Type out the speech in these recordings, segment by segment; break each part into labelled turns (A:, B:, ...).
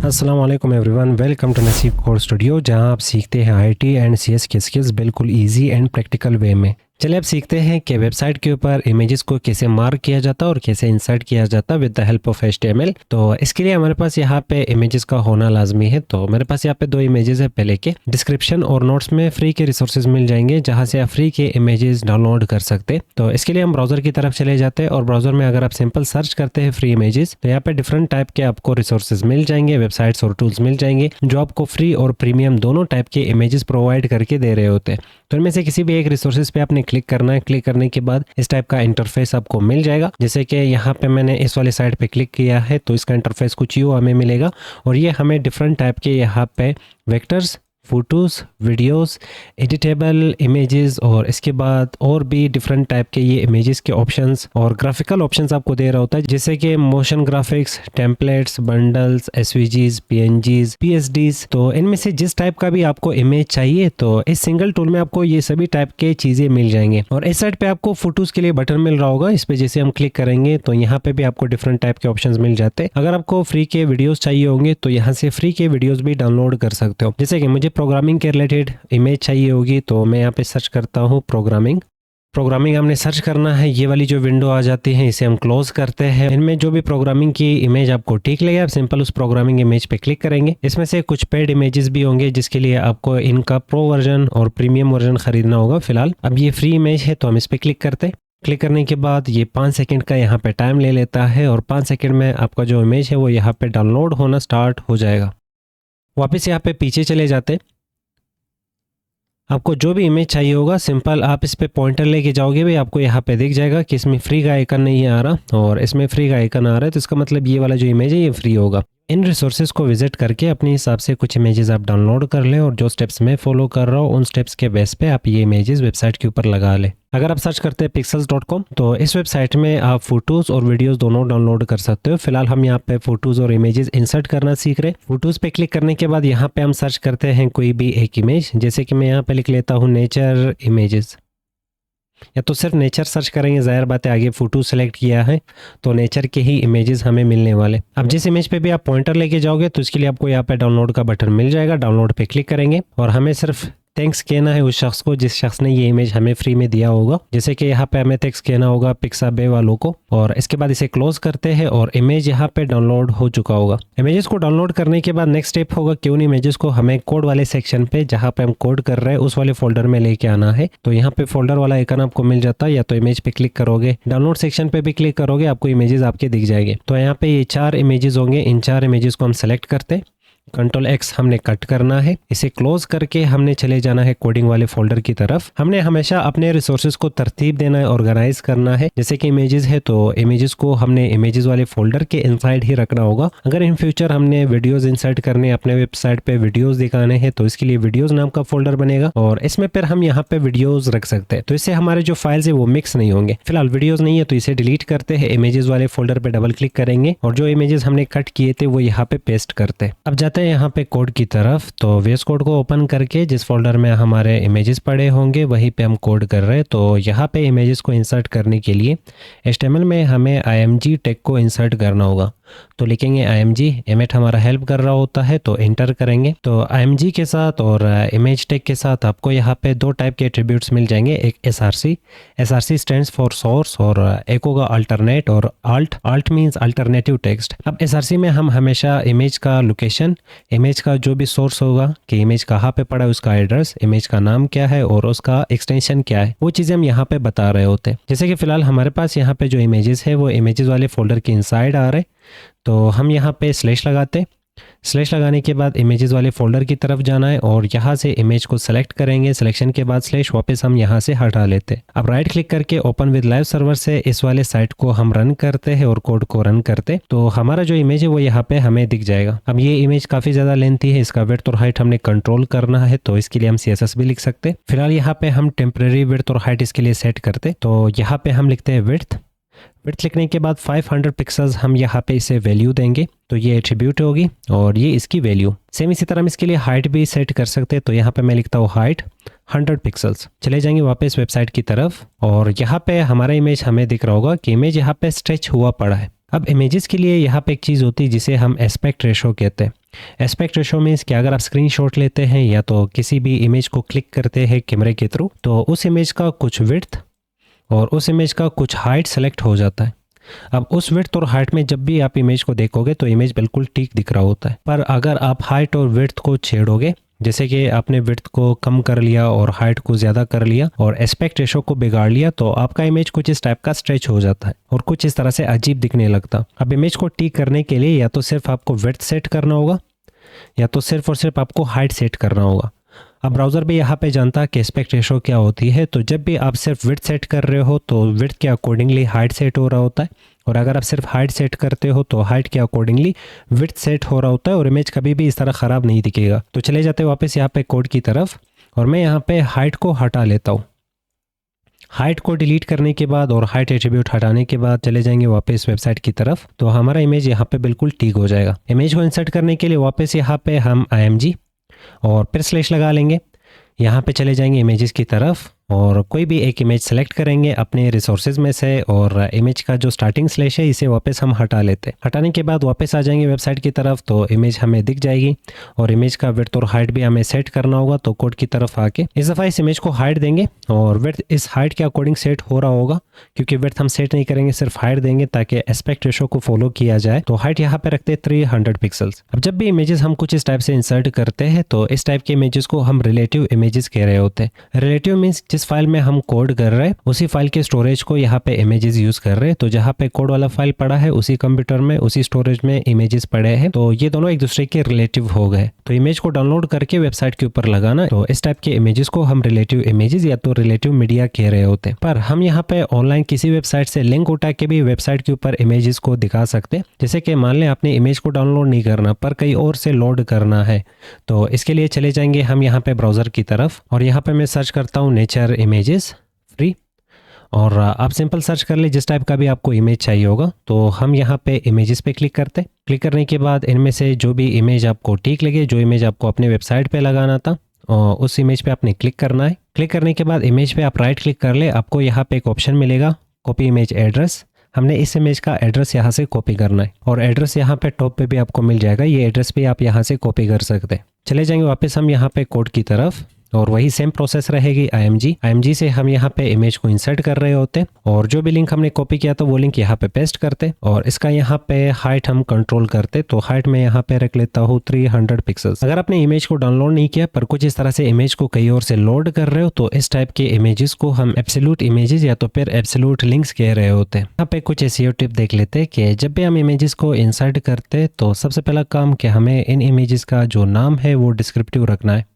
A: अस्सलाम वालेकुम everyone, welcome to नसीब कोड स्टूडियो, जहां आप सीखते हैं आईटी एंड सीएस के स्किल्स बिल्कुल इजी एंड प्रैक्टिकल वे में। चलिए अब सीखते हैं कि वेबसाइट के ऊपर इमेजेस को कैसे मार्क किया जाता है और कैसे इंसर्ट किया जाता है with the help of HTML। तो इसके लिए हमारे पास यहाँ पे इमेजेस का होना लाजमी है। तो मेरे पास यहाँ पे दो इमेजेस है। पहले के डिस्क्रिप्शन और नोट्स में फ्री के रिसोर्सेज मिल जाएंगे, जहाँ से आप फ्री के इमेजेस डाउनलोड कर सकते। तो इसके लिए हम ब्राउजर की तरफ चले जाते हैं और ब्राउजर में अगर आप सिंपल सर्च करते हैं फ्री इमेजेस, तो यहाँ पे डिफरेंट टाइप के आपको रिसोर्सेज मिल जाएंगे, वेबसाइट्स और टूल्स मिल जाएंगे जो आपको फ्री और प्रीमियम दोनों टाइप के इमेजेस प्रोवाइड करके दे रहे होते हैं। तो इनमें से किसी भी एक रिसोर्सेज पे आपने क्लिक करना है। क्लिक करने के बाद इस टाइप का इंटरफेस आपको मिल जाएगा। जैसे कि यहाँ पे मैंने इस वाले साइड पे क्लिक किया है तो इसका इंटरफेस कुछ यूँ हमें मिलेगा और ये हमें डिफरेंट टाइप के यहाँ पे vectors, photos, videos, editable images और इसके बाद और भी डिफरेंट टाइप के ये इमेजेस के ऑप्शंस और ग्राफिकल ऑप्शंस आपको दे रहा होता है, जैसे कि motion graphics, templates, bundles, एसवीजीज, PNGs, पीएसडीज। तो इनमें से जिस टाइप का भी आपको इमेज चाहिए तो इस सिंगल टूल में आपको ये सभी टाइप के चीज़ें मिल जाएंगे। और इस साइड पे आपको फोटोज़ के लिए बटन मिल रहा होगा, इस पे जैसे हम क्लिक करेंगे तो यहाँ पे भी आपको डिफरेंट टाइप के ऑप्शंस मिल जाते हैं। अगर आपको फ्री के वीडियोस चाहिए होंगे तो यहाँ से फ्री के वीडियोस भी डाउनलोड कर सकते हो। जैसे कि मुझे प्रोग्रामिंग के रिलेटेड इमेज चाहिए होगी तो मैं यहाँ पे सर्च करता हूँ प्रोग्रामिंग हमने सर्च करना है। ये वाली जो विंडो आ जाती है इसे हम क्लोज करते हैं। इनमें जो भी प्रोग्रामिंग की इमेज आपको ठीक लगे आप सिंपल उस प्रोग्रामिंग इमेज पे क्लिक करेंगे। इसमें से कुछ पेड इमेजेस भी होंगे जिसके लिए आपको इनका प्रो वर्जन और प्रीमियम वर्जन खरीदना होगा। फिलहाल अब ये फ्री इमेज है तो हम इस पे क्लिक करते हैं। क्लिक करने के बाद ये 5 सेकंड का यहाँ पे टाइम ले लेता है और 5 सेकंड में आपका जो इमेज है वो यहाँ पे डाउनलोड होना स्टार्ट हो जाएगा। वापस यहाँ पे पीछे चले जाते। आपको जो भी इमेज चाहिए होगा सिंपल आप इस पे पॉइंटर लेके जाओगे भी आपको यहाँ पे दिख जाएगा कि इसमें फ्री का आइकन नहीं आ रहा और इसमें फ्री का आइकन आ रहा है, तो इसका मतलब ये वाला जो इमेज है ये फ्री होगा। इन रिसोर्सेज को विजिट करके अपने हिसाब से कुछ इमेजेस आप डाउनलोड कर लें और जो स्टेप्स मैं फॉलो कर रहा हूँ उन स्टेप्स के बेस पे आप ये इमेजेस वेबसाइट के ऊपर लगा लें। अगर आप सर्च करते हैं pixels.com तो इस वेबसाइट में आप फोटोज़ और वीडियोस दोनों डाउनलोड कर सकते हो। फिलहाल हम यहाँ पे फोटोज़ और इमेजेस इंसर्ट करना सीख रहे हैं। फोटोज़ पे क्लिक करने के बाद यहाँ पे हम सर्च करते हैं कोई भी एक इमेज, जैसे कि मैं यहाँ पे लिख लेता हूँ नेचर इमेजेस, या तो सिर्फ नेचर सर्च करेंगे, ज़ाहिर बात है आगे फोटो सेलेक्ट किया है तो नेचर के ही इमेजेस हमें मिलने वाले। अब जिस इमेज पे भी आप पॉइंटर लेके जाओगे तो इसके लिए आपको यहाँ पे डाउनलोड का बटन मिल जाएगा। डाउनलोड पे क्लिक करेंगे और हमें सिर्फ थैंक्स कहना है उस शख्स को जिस शख्स ने ये इमेज हमें फ्री में दिया होगा। जैसे कि यहाँ पे हमें थैंक्स कहना होगा पिक्साबे वालों को और इसके बाद इसे क्लोज करते हैं और इमेज यहाँ पे डाउनलोड हो चुका होगा। इमेजेस को डाउनलोड करने के बाद नेक्स्ट स्टेप होगा कि उन इमेजेस को हमें कोड वाले सेक्शन पे जहाँ पे हम कोड कर रहे हैं उस वाले फोल्डर में लेके आना है। तो यहाँ पे फोल्डर वाला आइकन आपको मिल जाता है, या तो इमेज पे क्लिक करोगे, डाउनलोड सेक्शन पे भी क्लिक करोगे, आपको इमेजेस आपके दिख जाएंगे। तो यहाँ पे ये 4 इमेजेस होंगे, इन 4 इमेजेस को हम सेलेक्ट करते हैं। Ctrl+X हमने कट करना है, इसे क्लोज करके हमने चले जाना है कोडिंग वाले फोल्डर की तरफ। हमने हमेशा अपने रिसोर्सेज को तरतीब देना है, ऑर्गेनाइज करना है। जैसे कि इमेजेस है तो इमेजेस को हमने इमेजेस वाले फोल्डर के इनसाइड ही रखना होगा। अगर इन फ्यूचर हमने वीडियोस इंसर्ट करने, अपने वेबसाइट पे वीडियोस दिखाने हैं तो इसके लिए वीडियोस नाम का फोल्डर बनेगा और इसमें फिर हम यहाँ पे वीडियोस रख सकते हैं। तो इससे हमारे जो फाइल्स है वो मिक्स नहीं होंगे। फिलहाल वीडियोस नहीं है तो इसे डिलीट करते हैं। इमेजेस वाले फोल्डर पे डबल क्लिक करेंगे और जो इमेजेस हमने कट किए थे वो यहाँ पे पेस्ट करते हैं। अब जाते हैं यहाँ पे कोड की तरफ। तो VS कोड को ओपन करके जिस फोल्डर में हमारे इमेजेस पड़े होंगे वहीं पे हम कोड कर रहे हैं। तो यहाँ पे इमेजेस को इंसर्ट करने के लिए HTML में हमें img टैग को इंसर्ट करना होगा। तो लिखेंगे img, इमेज हमारा हेल्प कर रहा होता है तो एंटर करेंगे। तो img के साथ और इमेज टैग के साथ आपको यहाँ पे 2 टाइप के एट्रीब्यूट्स मिल जाएंगे। एक SRC स्टैंड्स फॉर सोर्स और एक होगा अल्टरनेट और alt मीन्स अल्टरनेटिव टेक्स्ट। अब SRC में हम हमेशा इमेज का लोकेशन, इमेज का जो भी सोर्स होगा कि इमेज कहाँ पे पड़ा है उसका एड्रेस, इमेज का नाम क्या है और उसका एक्सटेंशन क्या है, वो चीज़ें हम यहाँ पे बता रहे होते हैं। जैसे कि फिलहाल हमारे पास यहाँ पे जो इमेजेस है वो इमेजेस वाले फोल्डर के इनसाइड आ रहे, तो हम यहाँ पे स्लैश लगाते। स्लैश लगाने के बाद इमेजेस वाले फोल्डर की तरफ जाना है और यहाँ से इमेज को सेलेक्ट करेंगे। सिलेक्शन के बाद स्लैश वापस हम यहाँ से हटा लेते हैं। अब राइट क्लिक करके ओपन विद लाइव सर्वर से इस वाले साइट को हम रन करते हैं और कोड को रन करते, तो हमारा जो इमेज है वो यहाँ पे हमें दिख जाएगा। अब ये इमेज काफ़ी ज़्यादा लेंथी है, इसका विड्थ और हाइट हमने कंट्रोल करना है तो इसके लिए हम CSS भी लिख सकते। फिलहाल यहाँ पे हम टेम्परेरी विड्थ और हाइट इसके लिए सेट करते, तो यहाँ पे हम लिखते हैं विड्थ लिखने के बाद 500 पिक्सल्स हम यहाँ पे इसे वैल्यू देंगे, तो ये एट्रीब्यूट होगी और ये इसकी वैल्यू। सेम इसी तरह हम इसके लिए हाइट भी सेट कर सकते हैं, तो यहाँ पे मैं लिखता हूँ हाइट 100 पिक्सल्स। चले जाएंगे वापस वेबसाइट की तरफ और यहाँ पे हमारा इमेज हमें दिख रहा होगा कि इमेज यहाँ पे स्ट्रेच हुआ पड़ा है। अब इमेजेस के लिए यहाँ पे एक चीज़ होती है जिसे हम एस्पेक्ट रेशो कहते हैं। एस्पेक्ट रेशो मीन्स कि अगर आप स्क्रीनशॉट लेते हैं या तो किसी भी इमेज को क्लिक करते हैं कैमरे के थ्रू, तो उस इमेज का कुछ विड्थ और उस इमेज का कुछ हाइट सेलेक्ट हो जाता है। अब उस विड्थ और हाइट में जब भी आप इमेज को देखोगे तो इमेज बिल्कुल ठीक दिख रहा होता है। पर अगर आप हाइट और विड्थ को छेड़ोगे, जैसे कि आपने विड्थ को कम कर लिया और हाइट को ज़्यादा कर लिया और एस्पेक्ट रेशो को बिगाड़ लिया, तो आपका इमेज कुछ इस टाइप का स्ट्रेच हो जाता है और कुछ इस तरह से अजीब दिखने लगता। अब इमेज को ठीक करने के लिए या तो सिर्फ आपको विड्थ सेट करना होगा या तो सिर्फ और सिर्फ आपको हाइट सेट करना होगा। अब ब्राउज़र भी यहाँ पे जानता है कि एस्पेक्ट रेशो क्या होती है, तो जब भी आप सिर्फ विड्थ सेट कर रहे हो तो विड्थ के अकॉर्डिंगली हाइट सेट हो रहा होता है, और अगर आप सिर्फ हाइट सेट करते हो तो हाइट के अकॉर्डिंगली विड्थ सेट हो रहा होता है और इमेज कभी भी इस तरह ख़राब नहीं दिखेगा। तो चले जाते हैं वापस यहाँ पे कोड की तरफ और मैं यहाँ पे हाइट को हटा लेता हूँ। हाइट को डिलीट करने के बाद और हाइट एट्रीब्यूट हटाने के बाद चले जाएंगे वापस वेबसाइट की तरफ, तो हमारा इमेज यहाँ पे बिल्कुल ठीक हो जाएगा। इमेज को इंसर्ट करने के लिए वापस यहाँ पे हम IMG और फिर स्लैश लगा लेंगे। यहाँ पे चले जाएंगे इमेजेस की तरफ और कोई भी एक इमेज सेलेक्ट करेंगे अपने रिसोर्सेज में से, और इमेज का जो स्टार्टिंग स्लैश है इसे वापस हम हटा लेते हैं। हटाने के बाद वापस आ जाएंगे वेबसाइट की तरफ, तो इमेज हमें दिख जाएगी और इमेज का विड्थ और हाइट भी हमें सेट करना होगा। तो कोड की तरफ आके इस दफ़ा इस इमेज को हाइट देंगे और विड्थ इस हाइट के अकॉर्डिंग सेट हो रहा होगा, क्योंकि विड्थ हम सेट नहीं करेंगे, सिर्फ हाइट देंगे ताकि एस्पेक्ट रेशो को फॉलो किया जाए। तो हाइट यहाँ पे रखते हैं 300 पिक्सल्स। अब जब भी इमेजेस हम कुछ इस टाइप से इंसर्ट करते हैं तो इस टाइप के इमेजेस को हम रिलेटिव इमेजेस कह रहे होते हैं। रिलेटिव मीन्स जिस फाइल में हम कोड कर रहे हैं उसी फाइल के स्टोरेज को यहाँ पे इमेजेस यूज कर रहे हैं। तो जहाँ पे कोड वाला फाइल पड़ा है उसी कंप्यूटर में उसी स्टोरेज में इमेजेस पड़े हैं, तो ये दोनों एक दूसरे के रिलेटिव हो गए। तो इमेज को डाउनलोड करके वेबसाइट के ऊपर लगाना, तो इस टाइप के इमेजेस को हम रिलेटिव इमेजेस या तो रिलेटिव मीडिया कह रहे होते हैं। पर हम यहाँ पे ऑनलाइन किसी वेबसाइट से लिंक उठा के भी वेबसाइट के ऊपर इमेजेस को दिखा सकते हैं। जैसे कि मान लें आपने इमेज को डाउनलोड नहीं करना पर कहीं और से लोड करना है, तो इसके लिए चले जाएंगे हम यहाँ पे ब्राउजर की तरफ और यहाँ पे मैं सर्च करता हूँ नेचर इमेजेस फ्री, और आप सिंपल सर्च कर ले जिस टाइप का भी आपको इमेज चाहिए होगा। तो हम यहाँ पे इमेजेस पे क्लिक करते हैं। क्लिक करने के बाद इनमें से जो भी इमेज आपको ठीक लगे, जो इमेज आपको अपने वेबसाइट पे लगाना था, उस इमेज पे आपने क्लिक करना है। क्लिक करने के बाद इमेज पे आप राइट क्लिक कर ले, आपको यहाँ पे एक ऑप्शन मिलेगा कॉपी इमेज एड्रेस। हमने इस इमेज का एड्रेस यहाँ से कॉपी करना है और एड्रेस यहाँ पे टॉप पे भी आपको मिल जाएगा, ये एड्रेस भी आप यहाँ से कॉपी कर सकते हैं। चले जाएंगे वापस हम यहाँ पे कोड की तरफ और वही सेम प्रोसेस रहेगी। IMG से हम यहाँ पे इमेज को इंसर्ट कर रहे होते और जो भी लिंक हमने कॉपी किया था वो लिंक यहाँ पे पेस्ट करते और इसका यहाँ पे हाइट हम कंट्रोल करते। तो हाइट में यहाँ पे रख लेता हूँ 300 पिक्सल्स। अगर आपने इमेज को डाउनलोड नहीं किया पर कुछ इस तरह से इमेज को कहीं और से लोड कर रहे हो तो इस टाइप के इमेजेस को हम एब्सोल्यूट इमेजेस या तो फिर एब्सोल्यूट लिंक्स कह रहे होते हैं। यहाँ पे कुछ SEO टिप देख लेते हैं कि जब भी हम इमेजेस को इंसर्ट करते तो सबसे पहला काम कि हमें इन इमेजेस का जो नाम है वो डिस्क्रिप्टिव रखना है।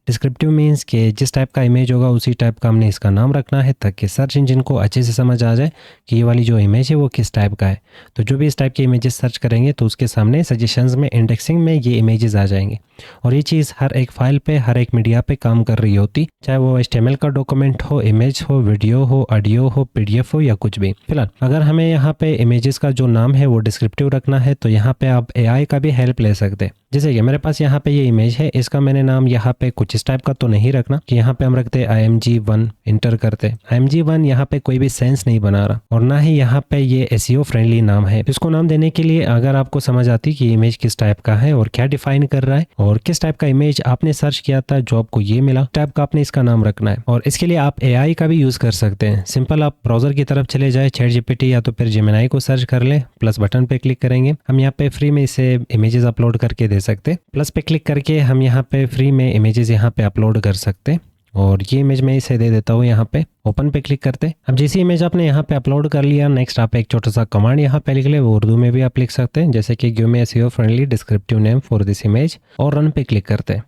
A: डिस्क्रिप्टिव मीन्स कि जिस टाइप का इमेज होगा उसी टाइप का हमने इसका नाम रखना है ताकि सर्च इंजन को अच्छे से समझ आ जाए कि ये वाली जो इमेज है वो किस टाइप का है। तो जो भी इस टाइप के इमेजेस सर्च करेंगे तो उसके सामने सजेशंस में इंडेक्सिंग में ये इमेजेस आ जाएंगे और ये चीज़ हर एक फाइल पे हर एक मीडिया पे काम कर रही होती, चाहे वो HTML का डॉक्यूमेंट हो, इमेज हो, वीडियो हो, ऑडियो हो, PDF हो या कुछ भी। फिलहाल अगर हमें यहाँ पे इमेजेस का जो नाम है वो डिस्क्रिप्टिव रखना है तो यहाँ पे आप AI का भी हेल्प ले सकते हैं। जैसे कि मेरे पास यहाँ पे ये इमेज है, इसका मैंने नाम यहाँ पे कुछ इस टाइप का तो नहीं रखना कि यहाँ पे हम रखते IMG1 इंटर करते। IMG1 यहाँ पे कोई भी सेंस नहीं बना रहा और ना ही यहाँ पे ये SEO फ्रेंडली नाम है। इसको नाम देने के लिए अगर आपको समझ आती कि इमेज किस टाइप का है और क्या डिफाइन कर रहा है और किस टाइप का इमेज आपने सर्च किया था जो आपको ये मिला, टाइप का आपने इसका नाम रखना है। और इसके लिए आप AI का भी यूज कर सकते हैं। सिंपल आप ब्राउजर की तरफ चले जाए, ChatGPT या तो फिर जेमिनी को सर्च कर ले, प्लस बटन पे क्लिक करेंगे, हम यहाँ पे फ्री में इसे इमेजेस अपलोड करके दे सकते। प्लस पे क्लिक करके हम यहाँ पे फ्री में इमेजेस यहाँ पे अपलोड कर सकते और ये इमेज मैं इसे दे देता हूँ। यहाँ पे ओपन पे क्लिक करते। अब जैसी इमेज आपने यहाँ पे अपलोड कर लिया, नेक्स्ट आप एक छोटा सा कमांड यहाँ पे लिख ले, वो उर्दू में भी आप लिख सकते हैं, जैसे कि give me SEO friendly descriptive name for this image और रन पे क्लिक करते हैं।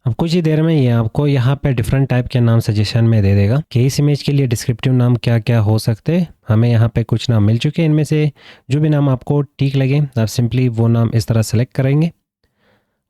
A: अब कुछ ही देर में ये आपको यहाँ पे डिफरेंट टाइप के नाम सजेशन में दे देगा कि इस इमेज के लिए डिस्क्रिप्टिव नाम क्या क्या हो सकते हैं। हमें यहाँ पे कुछ नाम मिल चुके हैं, इनमें से जो भी नाम आपको ठीक लगे आप सिंपली वो नाम इस तरह सेलेक्ट करेंगे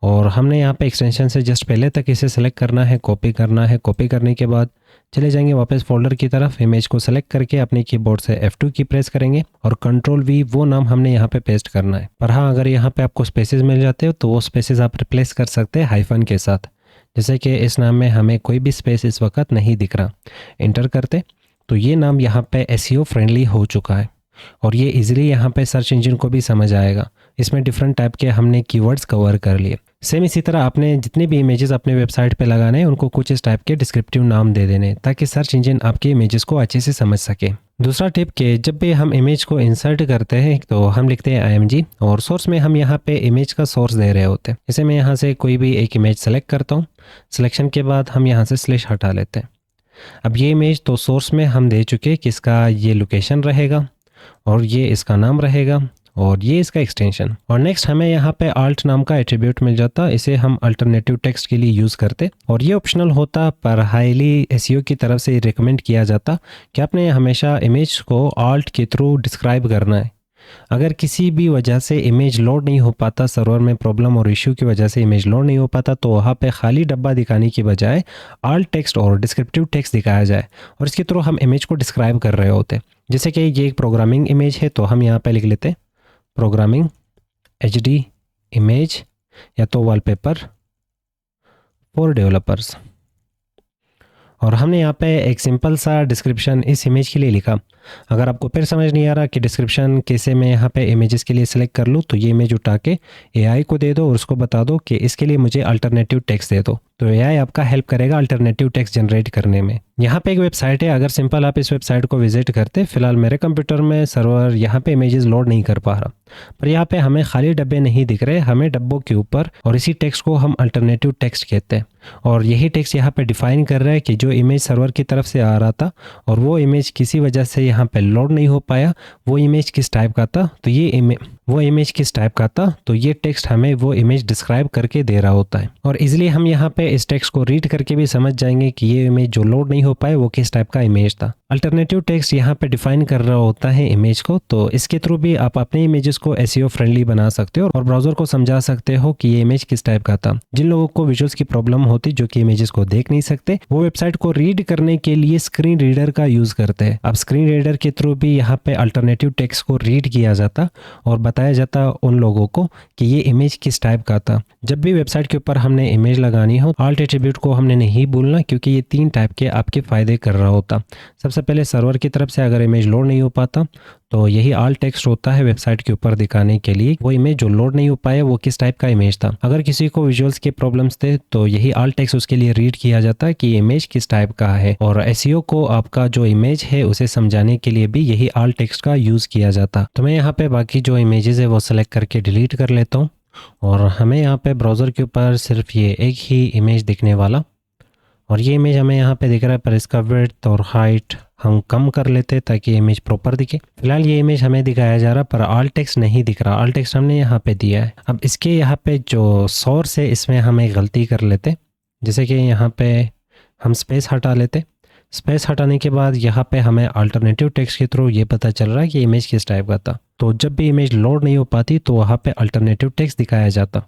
A: और हमने यहाँ पे एक्सटेंशन से जस्ट पहले तक इसे सेलेक्ट करना है, कॉपी करना है। कॉपी करने के बाद चले जाएंगे वापस फोल्डर की तरफ, इमेज को सेलेक्ट करके अपने कीबोर्ड से F2 की प्रेस करेंगे और Ctrl+V वो नाम हमने यहाँ पे पेस्ट करना है। पर हाँ, अगर यहाँ पे आपको स्पेसेस मिल जाते हो तो वो स्पेसेस आप रिप्लेस कर सकते हैं हाइफन के साथ। जैसे कि इस नाम में हमें कोई भी स्पेस इस वक्त नहीं दिख रहा, इंटर करते तो ये नाम यहाँ पे SEO फ्रेंडली हो चुका है और ये इजीली यहाँ पे सर्च इंजन को भी समझ आएगा। इसमें डिफरेंट टाइप के हमने कीवर्ड्स कवर कर लिए। सेम इसी तरह आपने जितने भी इमेजेस अपने वेबसाइट पे लगाने हैं उनको कुछ इस टाइप के डिस्क्रिप्टिव नाम दे देने, ताकि सर्च इंजन आपके इमेजेस को अच्छे से समझ सके। दूसरा टिप कि जब भी हम इमेज को इंसर्ट करते हैं तो हम लिखते हैं IMG, और सोर्स में हम यहाँ पे इमेज का सोर्स दे रहे होते हैं। जैसे मैं यहाँ से कोई भी एक इमेज सेलेक्ट करता हूँ, सिलेक्शन के बाद हम यहाँ से स्लैश हटा लेते हैं। अब ये इमेज तो सोर्स में हम दे चुके कि इसका ये लोकेशन रहेगा और ये इसका नाम रहेगा और ये इसका एक्सटेंशन। और नेक्स्ट हमें यहाँ पे आल्ट नाम का एट्रीब्यूट मिल जाता, इसे हम अल्टरनेटिव टेक्स्ट के लिए यूज़ करते, और ये ऑप्शनल होता पर हाईली SEO की तरफ से रिकमेंड किया जाता कि आपने हमेशा इमेज को आल्ट के थ्रू डिस्क्राइब करना है। अगर किसी भी वजह से इमेज लोड नहीं हो पाता, सर्वर में प्रॉब्लम और इश्यू की वजह से इमेज लोड नहीं हो पाता, तो वहाँ पे खाली डब्बा दिखाने की बजाय आल्ट टेक्स्ट और डिस्क्रिप्टिव टेक्स्ट दिखाया जाए और इसके थ्रू हम इमेज को डिस्क्राइब कर रहे होते। जैसे कि ये एक प्रोग्रामिंग इमेज है तो हम यहाँ पे लिख लेते प्रोग्रामिंग HD इमेज या तो वॉलपेपर फॉर डेवलपर्स, और हमने यहाँ पे एक सिंपल सा डिस्क्रिप्शन इस इमेज के लिए लिखा। अगर आपको फिर समझ नहीं आ रहा कि डिस्क्रिप्शन कैसे मैं यहाँ पे इमेजेस के लिए सिलेक्ट कर लूँ, तो ये इमेज उठा के AI को दे दो और उसको बता दो कि इसके लिए मुझे अल्टरनेटिव टेक्स्ट दे दो, तो AI आपका हेल्प करेगा अल्टरनेटिव टेक्स्ट जनरेट करने में। यहाँ पे एक वेबसाइट है, अगर सिंपल आप इस वेबसाइट को विजिट करते, फिलहाल मेरे कंप्यूटर में सर्वर यहाँ पे इमेजेस लोड नहीं कर पा रहा, पर यहाँ पे हमें खाली डब्बे नहीं दिख रहे, हमें डब्बों के ऊपर, और इसी टेक्स्ट को हम अल्टरनेटिव टेक्स्ट कहते हैं। और यही टेक्स्ट यहाँ पे डिफाइन कर रहा है कि जो इमेज सर्वर की तरफ से आ रहा था और वो इमेज किसी वजह से यहाँ पे लोड नहीं हो पाया, वो इमेज किस टाइप का था, तो ये टेक्स्ट हमें वो इमेज डिस्क्राइब करके दे रहा होता है। और इजीली हम यहाँ पे इस टेक्स्ट को रीड करके भी समझ जाएंगे कि ये इमेज जो लोड नहीं हो पाए वो किस टाइप का इमेज था। अल्टरनेटिव टेक्स्ट यहाँ पे डिफाइन कर रहा होता है इमेज को, तो इसके थ्रू भी आप अपने इमेजेस को SEO फ्रेंडली बना सकते हो और ब्राउजर को समझा सकते हो कि ये इमेज किस टाइप का था। जिन लोगों को विजुअल्स की प्रॉब्लम होती, जो कि इमेजेस को देख नहीं सकते, वो वेबसाइट को रीड करने के लिए स्क्रीन रीडर का यूज करते हैं। अब स्क्रीन रीडर के थ्रू भी यहाँ पे अल्टरनेटिव टेक्स्ट को रीड किया जाता और बताया जाता उन लोगों को कि ये इमेज किस टाइप का था। जब भी वेबसाइट के ऊपर हमने इमेज लगानी हो, आल्ट एट्रीब्यूट को हमने नहीं भूलना, क्योंकि ये 3 टाइप के आपके फायदे कर रहा होता। सबसे पहले सर्वर की तरफ से अगर इमेज लोड नहीं हो पाता, तो यही आल्ट टेक्स्ट होता है वेबसाइट के ऊपर दिखाने के लिए वो इमेज जो लोड नहीं हो पाया वो किस टाइप का इमेज था। अगर किसी को विजुअल्स के प्रॉब्लम्स थे, तो यही आल्ट टेक्स्ट उसके लिए रीड किया जाता है कि इमेज किस टाइप का है, और SEO को आपका जो इमेज है उसे समझाने के लिए भी यही आल्ट टेक्स्ट का यूज किया जाता। तो मैं यहाँ पे बाकी जो इमेजेस है वो सेलेक्ट करके डिलीट कर लेता हूँ, और हमें यहाँ पे ब्राउज़र के ऊपर सिर्फ ये एक ही इमेज दिखने वाला, और ये इमेज हमें यहाँ पे दिख रहा है, पर इसका विड्थ और हाइट हम कम कर लेते हैं ताकि इमेज प्रॉपर दिखे। फिलहाल ये इमेज हमें दिखाया जा रहा, पर आल्ट टेक्स्ट नहीं दिख रहा। आल्ट टेक्स्ट हमने यहाँ पे दिया है। अब इसके यहाँ पे जो सोर्स है इसमें हम एक गलती कर लेते, जैसे कि यहाँ पे हम स्पेस हटा लेते। स्पेस हटाने के बाद यहाँ पे हमें अल्टरनेटिव टेक्स्ट के थ्रू ये पता चल रहा है कि इमेज किस टाइप का था। तो जब भी इमेज लोड नहीं हो पाती तो वहाँ पे अल्टरनेटिव टेक्स्ट दिखाया जाता।